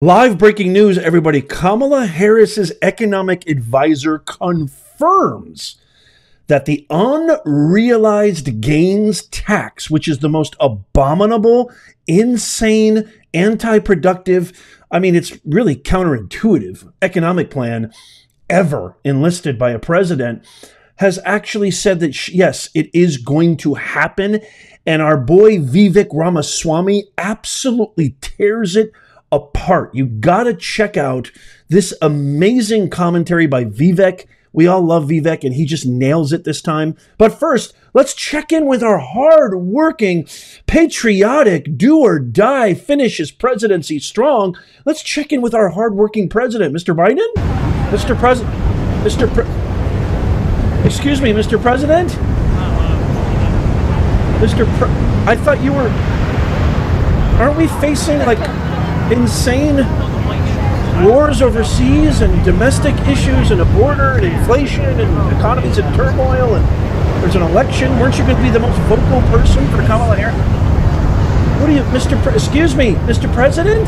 Live breaking news, everybody. Kamala Harris's economic advisor confirms that the unrealized gains tax, which is the most abominable, insane, anti-productive, I mean, it's really counterintuitive economic plan ever enlisted by a president, has actually said that, yes, it is going to happen. And our boy Vivek Ramaswamy absolutely tears it apart. You got to check out this amazing commentary by Vivek. We all love Vivek, and he just nails it this time. But first, let's check in with our hard-working, patriotic, do-or-die, finish his presidency strong. Let's check in with our hard-working president, Mr. Biden. Mr. President, excuse me, Mr. President. I thought you were. Aren't we facing like insane wars overseas and domestic issues and a border and inflation and economies in turmoil and there's an election? Weren't you going to be the most vocal person for Kamala Harris? What are you, excuse me, Mr. President?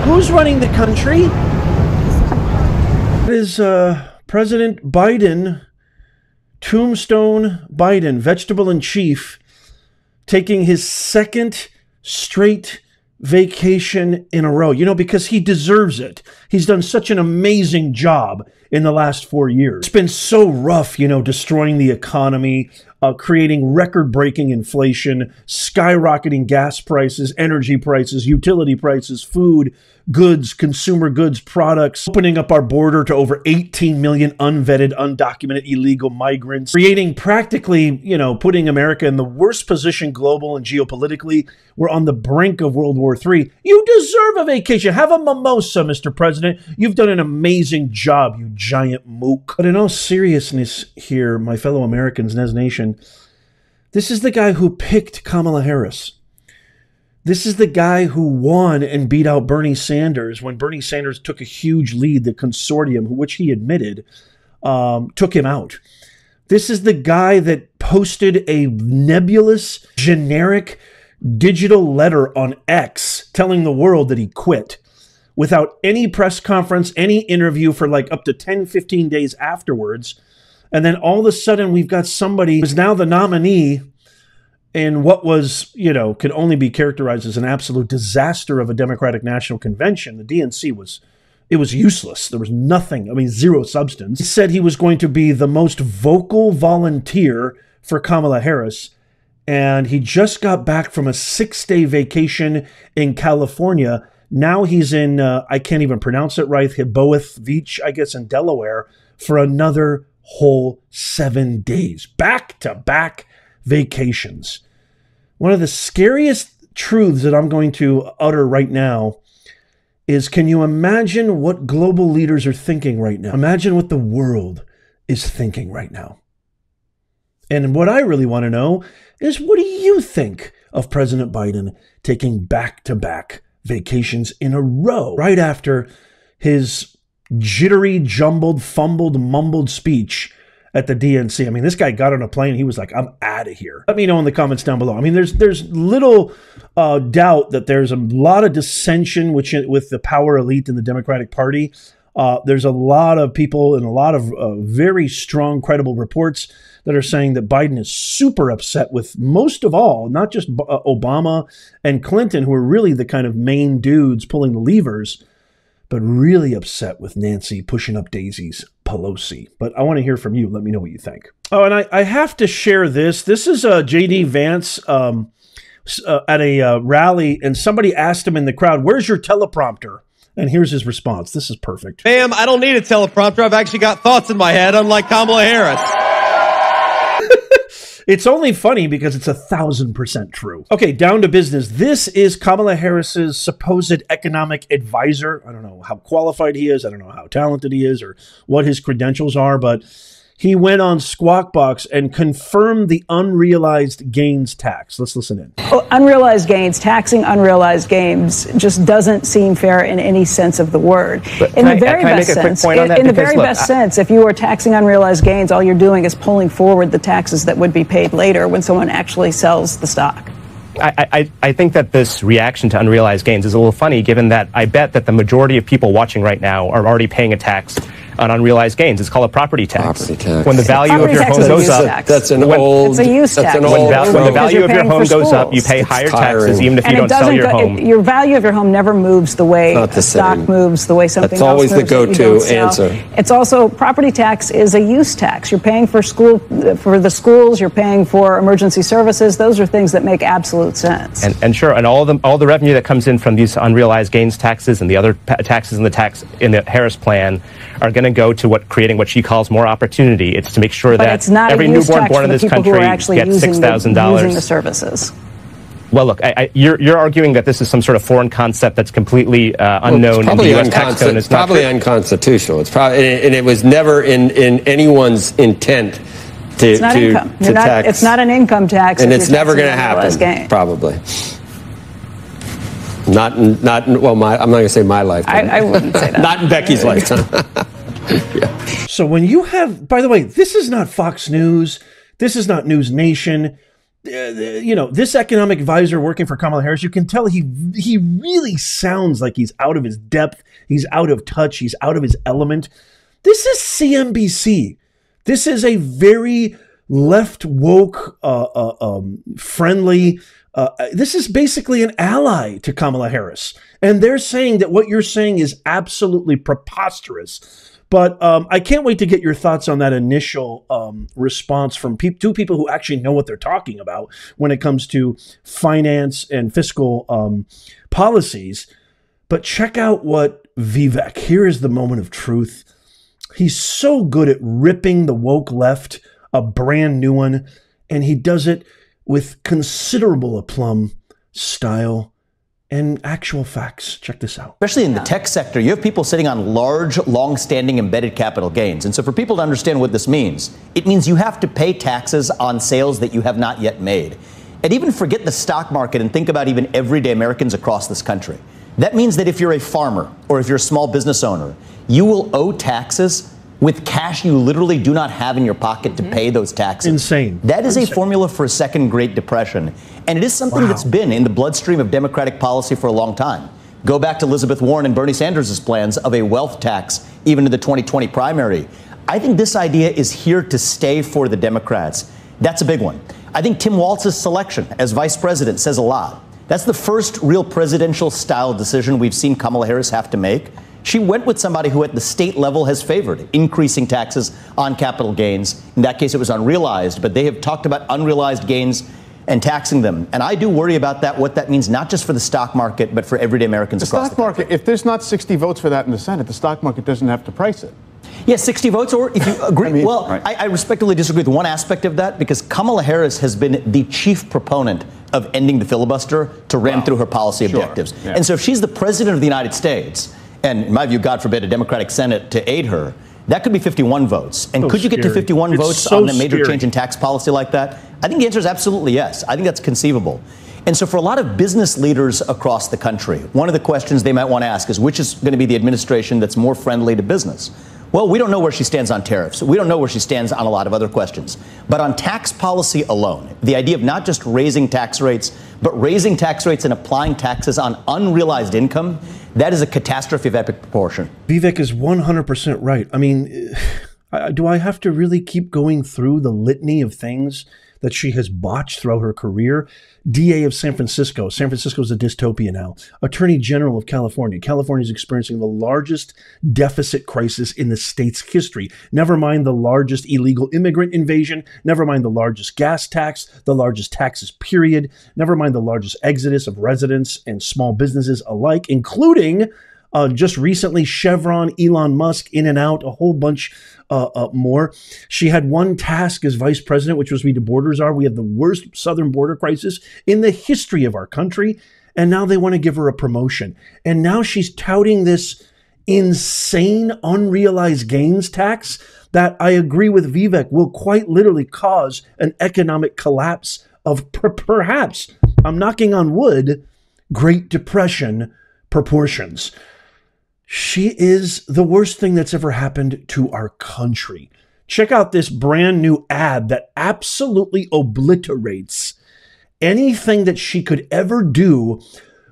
Who's running the country? It is President Biden, Tombstone Biden, vegetable in chief, taking his second straight vacation in a row, you know, because he deserves it. He's done such an amazing job in the last 4 years. It's been so rough, you know, destroying the economy, creating record-breaking inflation, skyrocketing gas prices, energy prices, utility prices, food, goods, consumer goods, products, opening up our border to over 18 million unvetted, undocumented, illegal migrants, creating practically, you know, putting America in the worst position global and geopolitically. We're on the brink of World War III. You deserve a vacation. Have a mimosa, Mr. President. You've done an amazing job, you giant mook. But in all seriousness here, my fellow Americans, Nez Nation, this is the guy who picked Kamala Harris. This is the guy who won and beat out Bernie Sanders when Bernie Sanders took a huge lead. The consortium, which he admitted, took him out. This is the guy that posted a nebulous, generic, digital letter on X telling the world that he quit without any press conference, any interview for like up to 10, 15 days afterwards. And then all of a sudden we've got somebody who's now the nominee in what was, you know, could only be characterized as an absolute disaster of a Democratic National Convention. The DNC was useless. There was nothing, I mean, zero substance. He said he was going to be the most vocal volunteer for Kamala Harris, and he just got back from a 6-day vacation in California. Now he's in, I can't even pronounce it right, Hiboeth Beach, I guess, in Delaware, for another whole 7 days. Back-to-back vacations. One of the scariest truths that I'm going to utter right now is, can you imagine what global leaders are thinking right now? Imagine what the world is thinking right now. And what I really want to know is, what do you think of President Biden taking back-to-back vacations in a row right after his jittery, jumbled, fumbled, mumbled speech at the DNC? I mean, this guy got on a plane. He was like, I'm out of here. Let me know in the comments down below. I mean, there's little doubt that there's a lot of dissension with the power elite in the Democratic Party. There's a lot of people and a lot of very strong, credible reports that are saying that Biden is super upset with, most of all, not just Obama and Clinton, who are really the kind of main dudes pulling the levers, but really upset with Nancy pushing up daisies Pelosi. But I want to hear from you. Let me know what you think. Oh, and I have to share this. This is J.D. Vance at a rally, and somebody asked him in the crowd, "Where's your teleprompter?" And here's his response. This is perfect. Ma'am, I don't need a teleprompter. I've actually got thoughts in my head, unlike Kamala Harris. It's only funny because it's 1,000% true. Okay, down to business. This is Kamala Harris's supposed economic advisor. I don't know how qualified he is. I don't know how talented he is or what his credentials are, but he went on Squawk Box and confirmed the unrealized gains tax. Let's listen in. Well, unrealized gains, taxing unrealized gains just doesn't seem fair in any sense of the word. In the very best sense, if you are taxing unrealized gains, all you're doing is pulling forward the taxes that would be paid later when someone actually sells the stock. I think that this reaction to unrealized gains is a little funny, given that I bet that the majority of people watching right now are already paying a tax on unrealized gains. It's called a property tax. When the value of your home goes up, it's a use tax. When the value of your home goes up, you pay higher taxes, even if you don't sell your home. Your value of your home never moves the way a stock moves, the way something else moves. That's always the go-to answer. It's also, property tax is a use tax. You're paying for the schools, you're paying for emergency services. Those are things that make absolute sense. And sure, and all the revenue that comes in from these unrealized gains taxes and the other taxes in the Harris plan are going to go to creating what she calls more opportunity. It's to make sure that every newborn born in this country gets $6,000. Using the services. Well, look, you're arguing that this is some sort of foreign concept that's completely unknown in the U.S. tax code. It's probably unconstitutional. It's probably, and it was never in anyone's intent to tax. It's not an income tax, and it's never going to happen. Probably. Not I'm not going to say my lifetime. I wouldn't say that. Not in Becky's lifetime. Yeah. So when you have, by the way, this is not Fox News. This is not News Nation. This economic advisor working for Kamala Harris, you can tell he really sounds like he's out of his depth. He's out of touch. He's out of his element. This is CNBC. This is a very left woke, friendly. This is basically an ally to Kamala Harris. And they're saying that what you're saying is absolutely preposterous. But I can't wait to get your thoughts on that initial response from two people who actually know what they're talking about when it comes to finance and fiscal policies. But check out what Vivek, here is the moment of truth. He's so good at ripping the woke left, a brand new one, and he does it with considerable aplomb, style, and actual facts. Check this out. Especially in the tech sector, you have people sitting on large, long-standing embedded capital gains. And so for people to understand what this means, it means you have to pay taxes on sales that you have not yet made. And even forget the stock market and think about even everyday Americans across this country. That means that if you're a farmer or if you're a small business owner, you will owe taxes with cash you literally do not have in your pocket to pay those taxes. Insane. That is a formula for a second Great Depression. And it is something that's been in the bloodstream of Democratic policy for a long time. Go back to Elizabeth Warren and Bernie Sanders' plans of a wealth tax, even in the 2020 primary. I think this idea is here to stay for the Democrats. That's a big one. I think Tim Walz's selection as vice president says a lot. That's the first real presidential style decision we've seen Kamala Harris have to make. She went with somebody who at the state level has favored increasing taxes on capital gains. In that case, it was unrealized, but they have talked about unrealized gains and taxing them. And I do worry about that, what that means, not just for the stock market, but for everyday Americans across the country. The stock market, if there's not 60 votes for that in the Senate, the stock market doesn't have to price it. Yes, 60 votes, or if you agree. I respectfully disagree with one aspect of that, because Kamala Harris has been the chief proponent of ending the filibuster to ram through her policy objectives. Yeah. And so if she's the president of the United States, and in my view, God forbid, a Democratic Senate to aid her, that could be 51 votes. And could you get to 51 votes on a major change in tax policy like that? I think the answer is absolutely yes. I think that's conceivable. And so for a lot of business leaders across the country, one of the questions they might want to ask is which is going to be the administration that's more friendly to business? Well, we don't know where she stands on tariffs. We don't know where she stands on a lot of other questions. But on tax policy alone, the idea of not just raising tax rates, but raising tax rates and applying taxes on unrealized income, that is a catastrophe of epic proportion. Vivek is 100% right. I mean, do I have to really keep going through the litany of things that she has botched throughout her career? DA of San Francisco. San Francisco is a dystopia now. Attorney General of California. California is experiencing the largest deficit crisis in the state's history. Never mind the largest illegal immigrant invasion. Never mind the largest gas tax, the largest taxes, period. Never mind the largest exodus of residents and small businesses alike, including just recently Chevron, Elon Musk, In-N-Out, a whole bunch more. She had one task as vice president, which was the borders are. We have the worst southern border crisis in the history of our country. And now they want to give her a promotion. And now she's touting this insane unrealized gains tax that I agree with Vivek will quite literally cause an economic collapse of perhaps, I'm knocking on wood, Great Depression proportions. She is the worst thing that's ever happened to our country. Check out this brand new ad that absolutely obliterates anything that she could ever do.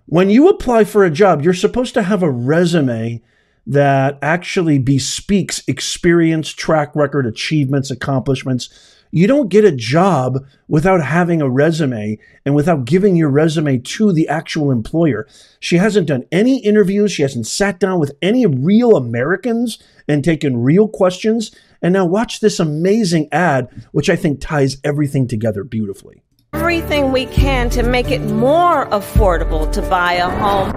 When you apply for a job, you're supposed to have a resume that actually bespeaks experience, track record, achievements, accomplishments. You don't get a job without having a resume and without giving your resume to the actual employer. She hasn't done any interviews. She hasn't sat down with any real Americans and taken real questions. And now watch this amazing ad, which I think ties everything together beautifully. Everything we can to make it more affordable to buy a home.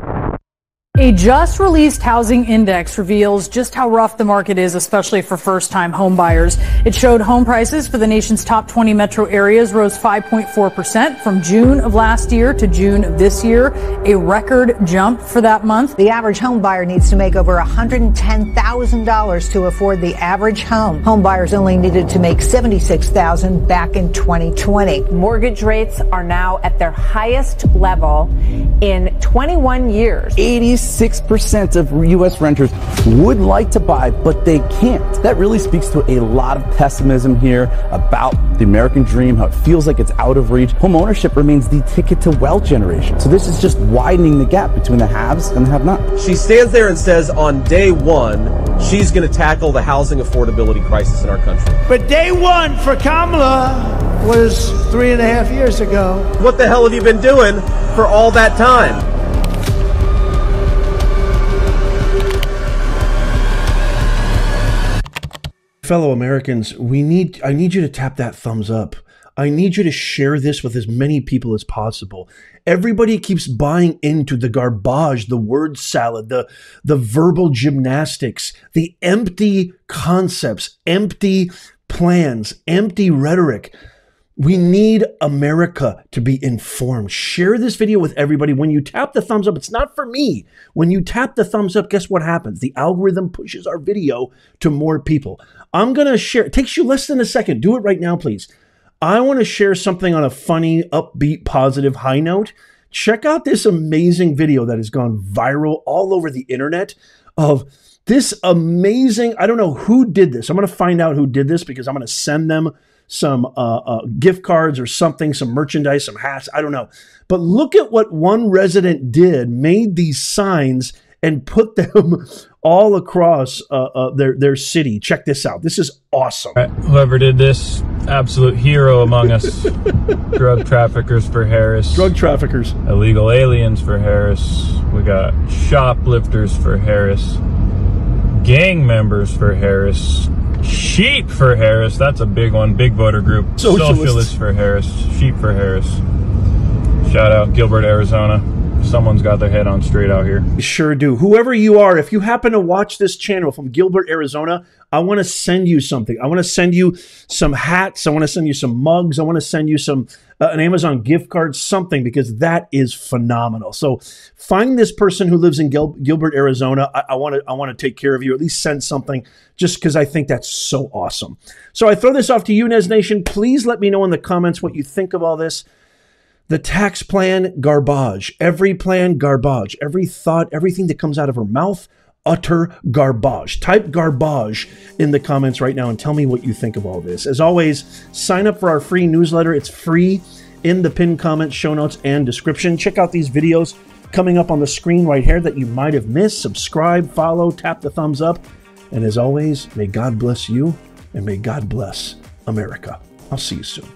A just-released housing index reveals just how rough the market is, especially for first-time home buyers. It showed home prices for the nation's top 20 metro areas rose 5.4% from June of last year to June of this year, a record jump for that month. The average home buyer needs to make over $110,000 to afford the average home. Home buyers only needed to make $76,000 back in 2020. Mortgage rates are now at their highest level in 21 years. 86% of U.S. renters would like to buy, but they can't. That really speaks to a lot of pessimism here about the American dream, how it feels like it's out of reach. Home ownership remains the ticket to wealth generation. So this is just widening the gap between the haves and the have-nots. She stands there and says on day one, she's going to tackle the housing affordability crisis in our country. But day one for Kamala was 3.5 years ago. What the hell have you been doing for all that time? Fellow Americans, I need you to tap that thumbs up. I need you to share this with as many people as possible. Everybody keeps buying into the garbage, the word salad, the verbal gymnastics, the empty concepts, empty plans, empty rhetoric. We need America to be informed. Share this video with everybody. When you tap the thumbs up, it's not for me. When you tap the thumbs up, guess what happens? The algorithm pushes our video to more people. I'm going to share. It takes you less than a second. Do it right now, please. I want to share something on a funny, upbeat, positive high note. Check out this amazing video that has gone viral all over the internet of this amazing, I don't know who did this. I'm going to find out who did this because I'm going to send them some gift cards or something, some merchandise, some hats, I don't know. But look at what one resident did, made these signs and put them all across their city. Check this out. This is awesome. Whoever did this, absolute hero among us. Drug traffickers for Harris. Drug traffickers. Illegal aliens for Harris. We got shoplifters for Harris. Gang members for Harris. Sheep for Harris. That's a big one. Big voter group. Socialists for Harris. Sheep for Harris. Shout out Gilbert, Arizona. Someone's got their head on straight out here. Sure do. Whoever you are, if you happen to watch this channel from Gilbert, Arizona, I want to send you something. I want to send you some hats. I want to send you some mugs. I want to send you some an Amazon gift card, something, because that is phenomenal. So find this person who lives in Gilbert, Arizona. I want to take care of you. At least send something, just because I think that's so awesome. So I throw this off to you, Nez Nation. Please let me know in the comments what you think of all this. The tax plan, garbage. Every plan, garbage. Every thought, everything that comes out of her mouth, utter garbage. Type garbage in the comments right now and tell me what you think of all this. As always, sign up for our free newsletter. It's free in the pinned comments, show notes, and description. Check out these videos coming up on the screen right here that you might have missed. Subscribe, follow, tap the thumbs up. And as always, may God bless you and may God bless America. I'll see you soon.